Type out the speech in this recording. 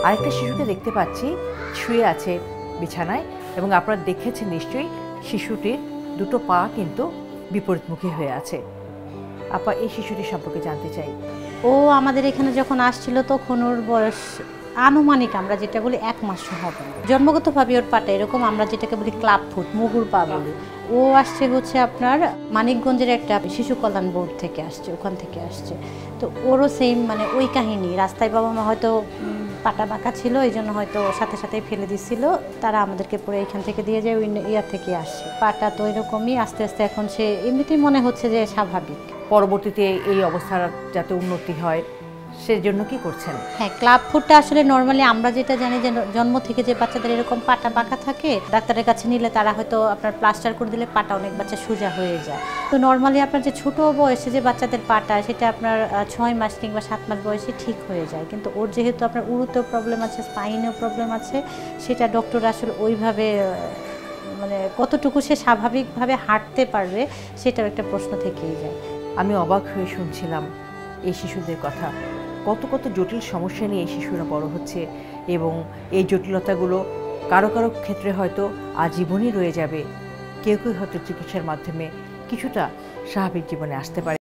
আরেকটা শিশুকে দেখতে পাচ্ছি শুয়ে আছে বিছানায়, এবং আপনারা দেখেছেন নিশ্চয়ই শিশুটির দুটো পা কিন্তু বিপরীতমুখী হয়ে আছে। আপা, এই শিশুটি সম্পর্কে জানতে চাই। ও আমাদের এখানে যখন আসছিল তখন ওর বয়স আনুমানিক আমরা যেটা বলি 1 মাসও হবে না। জন্মগতভাবে ওর পাটা এরকম, আমরা যেটাকে বলি ক্লাব ফুট, মুগুর পা বলি। ও আসছে হচ্ছে আপনার মানিকগঞ্জের একটা শিশু কল্যাণ বোর্ড থেকে আসছে, ওখান থেকে আসছে। তো ওরও সেম মানে ওই কাহিনী, রাস্তায় বাবা মা হয়তো পাটা বাঁকা ছিল, এই জন্য হয়তো সাথে সাথেই ফেলে দিচ্ছিল, তারা আমাদেরকে পরে এখান থেকে দিয়ে যায়, ওই ইয়ার থেকে আসছে। পাটা তো এরকমই, আস্তে আস্তে এখন সে এমনিতেই মনে হচ্ছে যে স্বাভাবিক। পরবর্তীতে এই অবস্থার যাতে উন্নতি হয় সেজন্য কি করছেন? হ্যাঁ, ক্লাব ফুটটা আসলে নর্মালি আমরা যেটা জানি যে জন্ম থেকে যে বাচ্চাদের এরকম পাটা বাঁকা থাকে, ডাক্তারের কাছে নিলে তারা হয়তো আপনার প্লাস্টার করে দিলে পাটা অনেক বাচ্চা সোজা হয়ে যায়। তো নর্মালি আপনার যে ছোট বয়সে যে বাচ্চাদের পাটা, সেটা আপনার 6 মাস কিংবা 7 মাস বয়সে ঠিক হয়ে যায়। কিন্তু ওর যেহেতু আপনার উরুতেও প্রবলেম আছে, স্পাইনেও প্রবলেম আছে, সেটা ডক্টর আসলে ওইভাবে মানে কতটুকু সে স্বাভাবিকভাবে হাঁটতে পারবে সেটাও একটা প্রশ্ন থেকেই যায়। আমি অবাক হয়ে শুনছিলাম এই শিশুদের কথা। কত কত জটিল সমস্যা নিয়ে এই শিশুরা বড় হচ্ছে, এবং এই জটিলতাগুলো কারো কারো ক্ষেত্রে হয়তো আজীবনই রয়ে যাবে, কেউ কেউ হয়তো চিকিৎসার মাধ্যমে কিছুটা স্বাভাবিক জীবনে আসতে পারে।